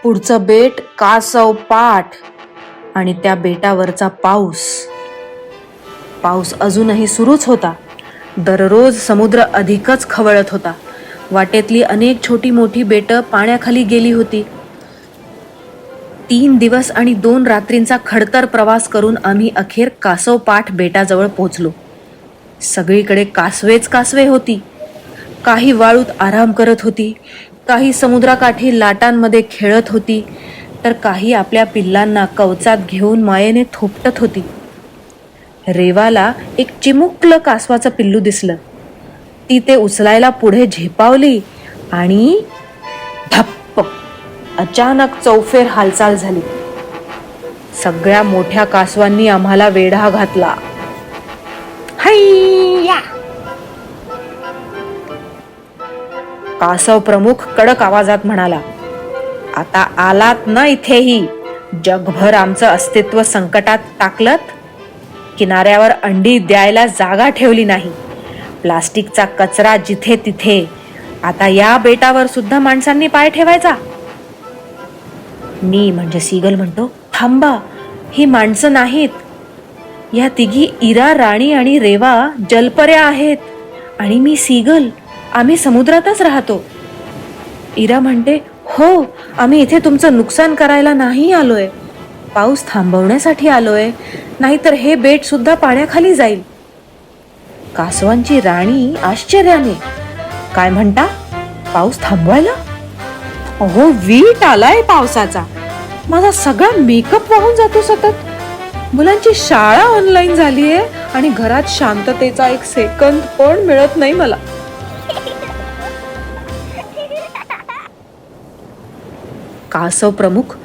पुढचं बेट कासव पाठ आणि त्या बेटावरचा पाऊस. पाऊस अजूनही सुरूच होता. दररोज समुद्र अधिकच खवळत होता. वाटेतली अनेक छोटी मोठी बेटं पाण्याखाली गेली होती. 3 दिवस आणि 2 रात्रींचा खडतर प्रवास करून आम्ही अखेर कासव पाठ बेटाजवळ पोहोचलो. सगळीकडे कासवेच कासवे होती. काही वाळूत आराम करत होती, काही समुद्राकाठी लाटांमध्ये खेळत होती, तर काही आपल्या पिल्लांना कवचात घेऊन मायेने थोपटत होती. रेवाला एक चिमुकलं कासवाचं पिल्लू दिसलं. ती ते उचलायला पुढे झेपावली आणि धप्प, अचानक चौफेर हालचाल झाली. सगळ्या मोठ्या कासवांनी आम्हाला वेढा घातला. हैया! कासव प्रमुख कडक आवाजात म्हणाला, आता आलात ना इथेही, जगभर आमचं अस्तित्व संकटात टाकलत. किनाऱ्यावर अंडी द्यायला जागा ठेवली नाही. प्लास्टिकचा कचरा जिथे तिथे. आता या बेटावर सुद्धा माणसांनी पाय ठेवायचा. मी म्हणजे सीगल म्हणतो, थांबा, ही माणसं नाहीत. या तिघी इरा, राणी आणि रेवा जलपऱ्या आहेत आणि मी सीगल, आम्ही समुद्रातच राहतो. इरा म्हणते, हो, आम्ही इथे तुमचं नुकसान करायला नाही आलोय, पाऊस थांबवण्यासाठी आलोय, नाहीतर हे बेट सुद्धा पाण्याखाली जाईल. कासवांची राणी आश्चर्याने, काय म्हणता, पाऊस थांबवायला? अहो, वीट आलाय पावसाचा. माझा सगळा मेकअप वाहून जातो सतत. मुलांची शाळा ऑनलाईन झालीये आणि घरात शांततेचा एक सेकंद पण मिळत नाही मला. कासव प्रमुख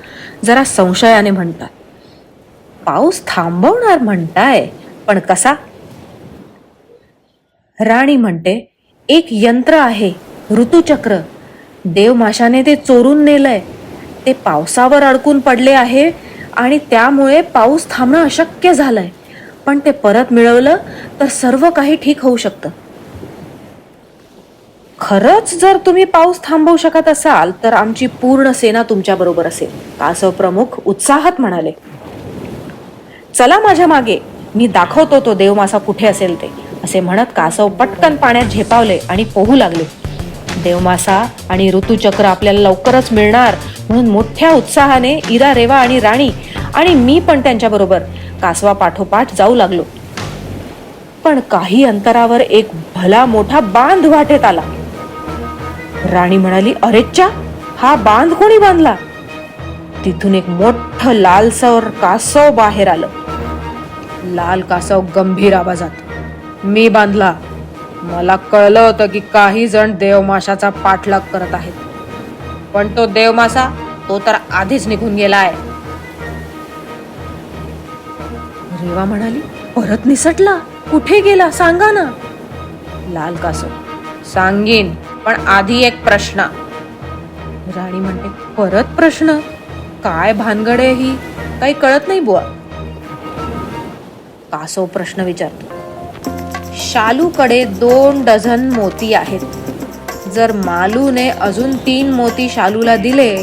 जरा संशयाने म्हणतात, पाऊस थांबवणार म्हणताय, पण कसा? राणी म्हणते, एक यंत्र आहे, ऋतुचक्र. देवमाशाने ते चोरून नेलंय. ते पावसावर अडकून पडले आहे आणि त्यामुळे पाऊस थांबणं अशक्य झालंय. पण ते परत मिळवलं तर सर्व काही ठीक होऊ शकतं. खरंच जर तुम्ही पाऊस थांबवू शकत असाल तर आमची पूर्ण सेना तुमच्या बरोबर असेल, कासव प्रमुख उत्साहात म्हणाले. चला माझ्या मागे, मी दाखवतो तो देवमासा कुठे असेल ते, असे म्हणत कासव पटकन पाण्यात झेपावले आणि पोहू लागले. देवमासा आणि ऋतुचक्र आपल्याला लवकरच मिळणार म्हणून मोठ्या उत्साहाने इरा, रेवा आणि राणी आणि मी पण त्यांच्या बरोबर कासवा पाठोपाठ जाऊ लागलो. पण काही अंतरावर एक भला मोठा बांध वाटेत आला. राणी म्हणाली, अरेच्चा, हा बांध कोणी बांधला? तिथून एक मोठं लालसर कासव बाहेर आलं. लाल कासव गंभीर आवाजात, मी बांधला. मला कळलं होतं की काही जण देवमाशाचा पाठलाग करत आहेत, पण तो देवमासा, तो तर आधीच निघून गेलाय. रेवा म्हणाली, परत निसटला? कुठे गेला, सांगा ना. लाल कासव, सांगीन, पण आधी एक प्रश्न. राणी म्हणते, परत प्रश्न? काय भानगड आहे ही, काही कळत नाही बुवा. कासव प्रश्न विचारतो, शालूकडे 2 डझन मोती आहेत. जर मालूने अजून 3 मोती शालूला दिले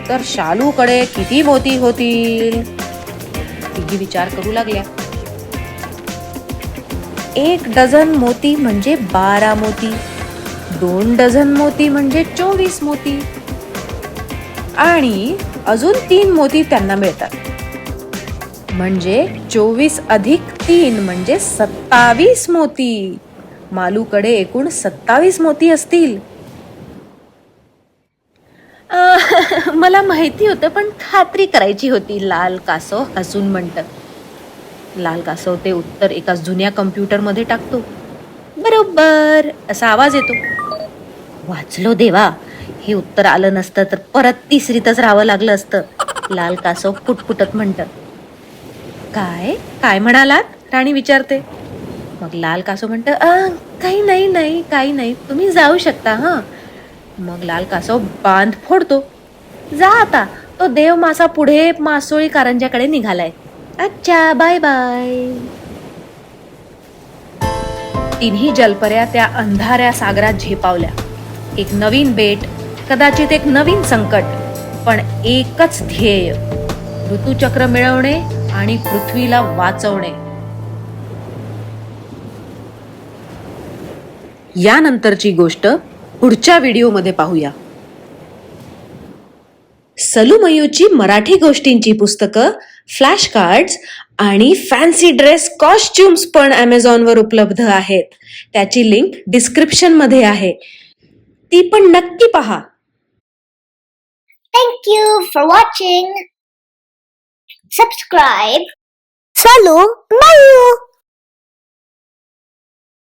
तर शालूकडे किती मोती होतील? तिघी विचार करू लागल्या. 1 डझन मोती म्हणजे 12 मोती. 2 डझन मोती म्हणजे 24 मोती. आणि अजून 3 मोती त्यांना मिळतात. म्हणजे 24 अधिक 3 म्हणजे 27 मोती. मालूकडे एकूण 27 मोती असतील. मला माहिती होतं, पण खात्री करायची होती, लाल कासव हसून म्हणतं. लाल कासव ते उत्तर एका जुन्या कम्प्युटरमध्ये टाकतो. बरोबर असा आवाज येतो. वाचलो देवा, हे उत्तर आलं नसतं तर परत तिसरीतच राहावं लागलं असतं, लाल कासव पुटपुटत म्हणतं. काय काय म्हणालात? राणी विचारते. मग लाल कासव म्हणतं, काही नाही, तुम्ही जाऊ शकता. हा. मग लाल कासव बांध फोडतो. जा आता, तो देव मासा पुढे मासोळी कारंजाकडे निघालाय. अच्छा, बाय बाय. तिन्ही जलपऱ्या त्या अंधाऱ्या सागरात झेपावल्या. एक नवीन बेट, कदाचित एक नवीन संकट. पण एकच ध्येय, ऋतुचक्र मिळवणे आणि पृथ्वीला वाचवणे. यानंतरची गोष्ट पुढच्या व्हिडिओमध्ये पाहूया. सलूमयूची मराठी गोष्टींची पुस्तकं, फ्लॅश कार्ड्स आणि फॅन्सी ड्रेस कॉस्ट्युम्स पण Amazonवर उपलब्ध आहेत. त्याची लिंक डिस्क्रिप्शन मध्ये आहे, ती पण नक्की पहा. Thank you for watching. Subscribe. Salu Mayu.